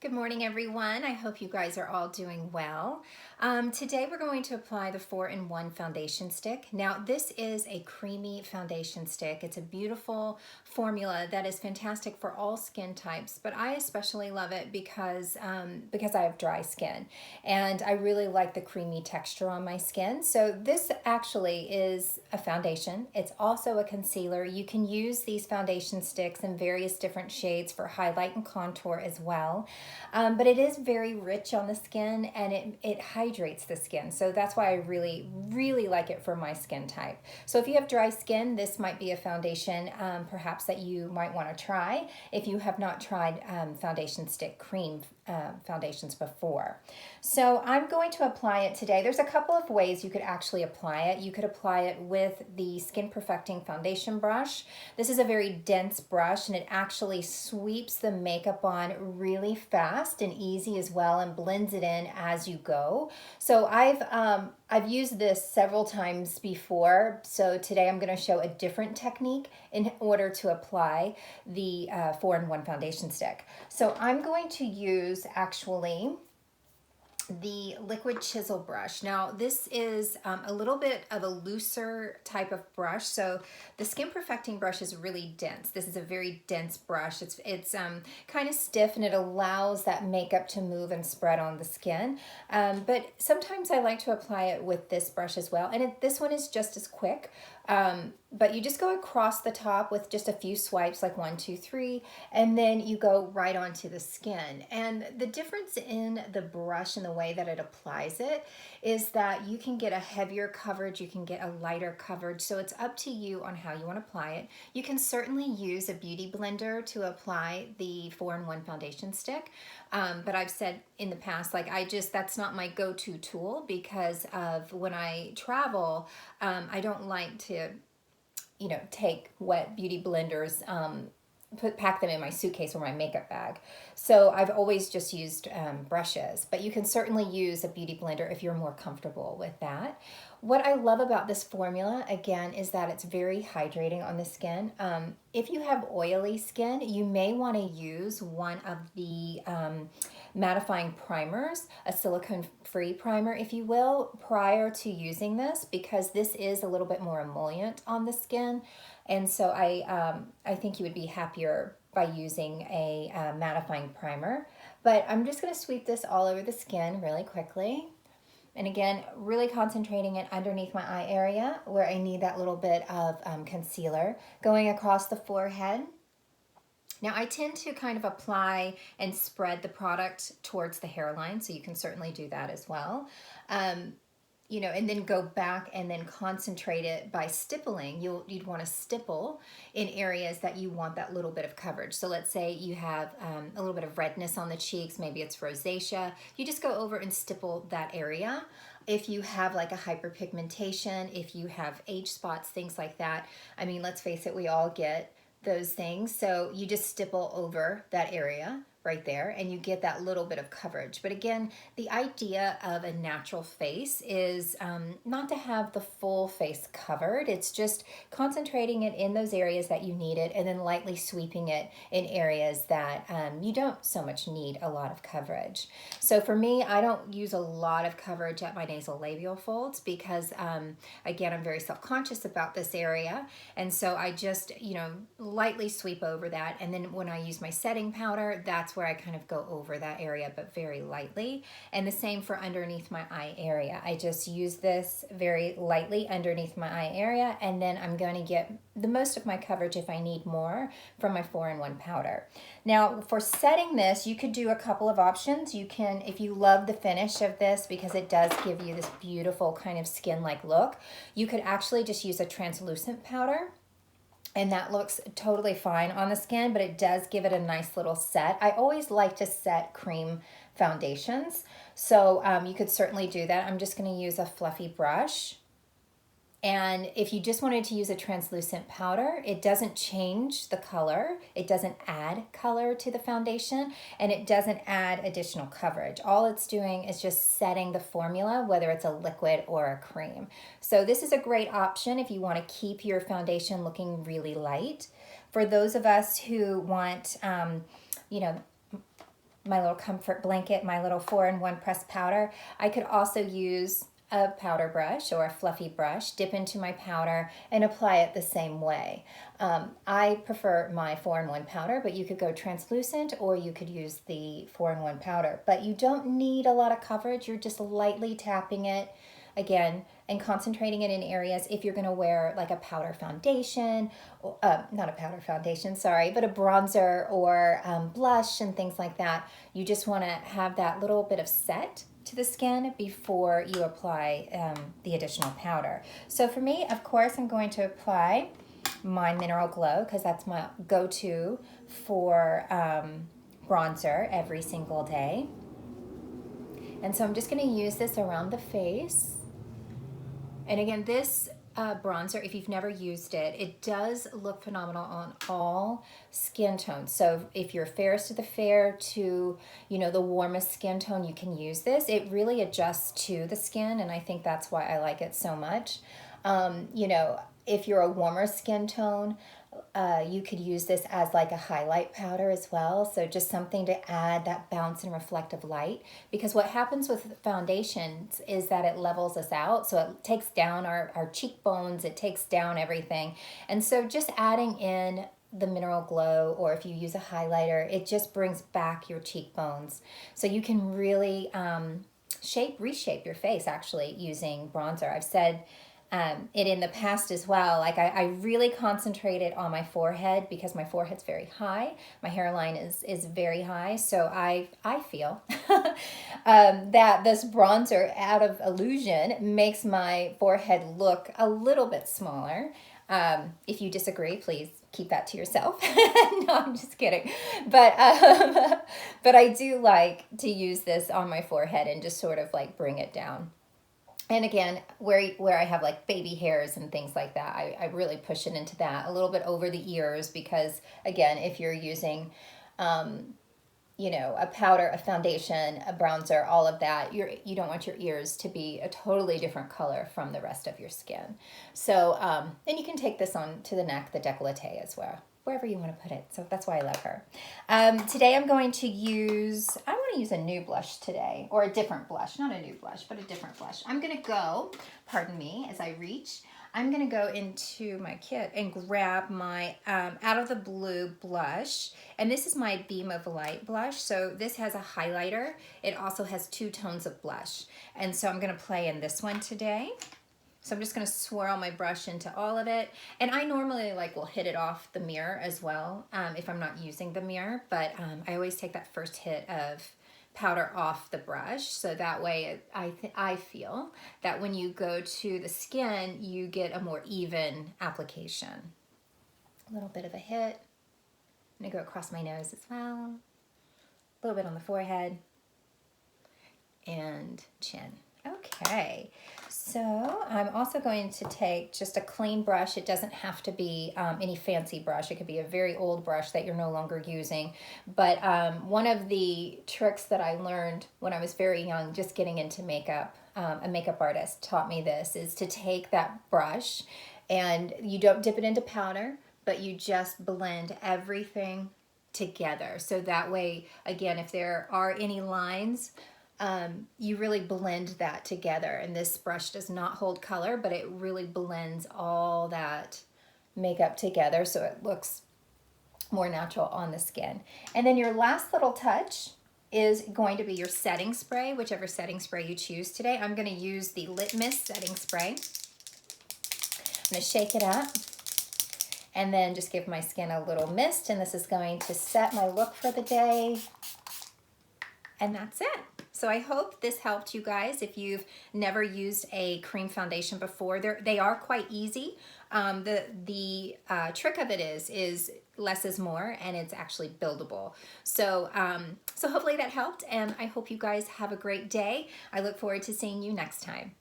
Good morning, everyone. I hope you guys are all doing well. Today we're going to apply the 4-in-1 foundation stick. Now, this is a creamy foundation stick. It's a beautiful formula that is fantastic for all skin types, but I especially love it because I have dry skin, and I really like the creamy texture on my skin. So this actually is a foundation. It's also a concealer. You can use these foundation sticks in various different shades for highlight and contour as well. But it is very rich on the skin, and it hydrates the skin. So that's why I really, really like it for my skin type. So if you have dry skin, this might be a foundation perhaps that you might want to try if you have not tried foundation stick cream foundations before. So I'm going to apply it today. There's a couple of ways you could actually apply it. You could apply it with the Skin Perfecting foundation brush. This is a very dense brush, and it actually sweeps the makeup on really fast and easy as well, and blends it in as you go. So I've used this several times before. So today I'm going to show a different technique in order to apply the 4-in-1 foundation stick. So I'm going to use actually the liquid chisel brush. Now this is a little bit of a looser type of brush. So the Skin Perfecting brush is really dense. This is a very dense brush. It's kind of stiff, and it allows that makeup to move and spread on the skin. But sometimes I like to apply it with this brush as well. And this one is just as quick. But you just go across the top with just a few swipes, like 1, 2, 3, and then you go right onto the skin. And the difference in the brush and the way that it applies it is that you can get a heavier coverage, you can get a lighter coverage, so it's up to you on how you want to apply it. You can certainly use a beauty blender to apply the 4-in-1 foundation stick, but I've said in the past, like that's not my go-to tool because of when I travel. I don't like to take wet beauty blenders, pack them in my suitcase or my makeup bag. So I've always just used brushes, but you can certainly use a beauty blender if you're more comfortable with that. What I love about this formula, again, is that it's very hydrating on the skin. If you have oily skin, you may want to use one of the mattifying primers, a silicone-free primer, if you will, prior to using this, because this is a little bit more emollient on the skin. And so I think you would be happier by using a mattifying primer. But I'm just going to sweep this all over the skin really quickly. And again, really concentrating it underneath my eye area where I need that little bit of concealer, going across the forehead. Now I tend to kind of apply and spread the product towards the hairline, so you can certainly do that as well. And then go back and then concentrate it by stippling. You'd want to stipple in areas that you want that little bit of coverage. So let's say you have a little bit of redness on the cheeks, maybe it's rosacea. You just go over and stipple that area. If you have like a hyperpigmentation, if you have age spots, things like that. I mean, let's face it, we all get those things. So you just stipple over that area right there, and you get that little bit of coverage. But again, the idea of a natural face is not to have the full face covered. It's just concentrating it in those areas that you need it, and then lightly sweeping it in areas that you don't so much need a lot of coverage. So for me, I don't use a lot of coverage at my nasal labial folds because, again, I'm very self-conscious about this area. And so I just, lightly sweep over that. And then when I use my setting powder, that's where I kind of go over that area, but very lightly. And the same for underneath my eye area. I just use this very lightly underneath my eye area, and then I'm going to get the most of my coverage if I need more from my 4-in-1 powder. Now for setting this, you could do a couple of options. You can, if you love the finish of this because it does give you this beautiful kind of skin-like look, you could actually just use a translucent powder. And that looks totally fine on the skin, but it does give it a nice little set. I always like to set cream foundations, so you could certainly do that. I'm just going to use a fluffy brush. And if you just wanted to use a translucent powder, it doesn't change the color. It doesn't add color to the foundation, and it doesn't add additional coverage. All it's doing is just setting the formula, whether it's a liquid or a cream. So this is a great option if you want to keep your foundation looking really light. For those of us who want, my little comfort blanket, my little 4-in-1 pressed powder. I could also use a powder brush or a fluffy brush, dip into my powder and apply it the same way. I prefer my 4-in-1 powder, but you could go translucent or you could use the 4-in-1 powder. But you don't need a lot of coverage. You're just lightly tapping it again and concentrating it in areas. If you're going to wear like a powder foundation, not a powder foundation, sorry, but a bronzer or blush and things like that, you just want to have that little bit of set to the skin before you apply the additional powder. So for me, of course, I'm going to apply my Mineral Glow because that's my go-to for bronzer every single day. And so I'm just going to use this around the face. And again, this bronzer, if you've never used it, it does look phenomenal on all skin tones. So if you're fairest of the fair to, you know, the warmest skin tone, you can use this. It really adjusts to the skin, and I think that's why I like it so much. You know, if you're a warmer skin tone, you could use this as like a highlight powder as well. So just something to add that bounce and reflective light. Because what happens with foundations is that it levels us out. So it takes down our cheekbones, it takes down everything. And so just adding in the Mineral Glow, or if you use a highlighter, it just brings back your cheekbones. So you can really reshape your face actually using bronzer. I've said it in the past as well. Like I really concentrated on my forehead because my forehead's very high. My hairline is very high. So I feel that this bronzer, out of illusion, makes my forehead look a little bit smaller. If you disagree, please keep that to yourself. No, I'm just kidding. But I do like to use this on my forehead and just sort of like bring it down. And again, where I have like baby hairs and things like that, I really push it into that a little bit over the ears because, again, if you're using, you know, a powder, a foundation, a bronzer, all of that, you don't want your ears to be a totally different color from the rest of your skin. So, and you can take this on to the neck, the décolleté as well, wherever you want to put it. So that's why I love her. Today I want to use a new blush today, or a different blush, not a new blush, but a different blush. I'm going to go, pardon me, as I reach, I'm going to go into my kit and grab my Out of the Blue blush. And this is my Beam of Light blush. So this has a highlighter. It also has 2 tones of blush. And so I'm going to play in this one today. So I'm just going to swirl my brush into all of it. And I normally will hit it off the mirror as well if I'm not using the mirror. But I always take that first hit of powder off the brush. So that way I feel that when you go to the skin, you get a more even application. A little bit of a hit. I'm going to go across my nose as well. A little bit on the forehead and chin. Okay. So I'm also going to take just a clean brush. It doesn't have to be any fancy brush. It could be a very old brush that you're no longer using. But one of the tricks that I learned when I was very young, just getting into makeup, a makeup artist taught me this, is to take that brush and you don't dip it into powder, but you just blend everything together. So that way, again, if there are any lines, you really blend that together. And this brush does not hold color, but it really blends all that makeup together so it looks more natural on the skin. And then your last little touch is going to be your setting spray, whichever setting spray you choose today. I'm going to use the Litmus setting spray. I'm going to shake it up and then just give my skin a little mist, and this is going to set my look for the day. And that's it. So I hope this helped you guys. If you've never used a cream foundation before, they are quite easy. The trick of it is less is more, and it's actually buildable. So, so hopefully that helped, and I hope you guys have a great day. I look forward to seeing you next time.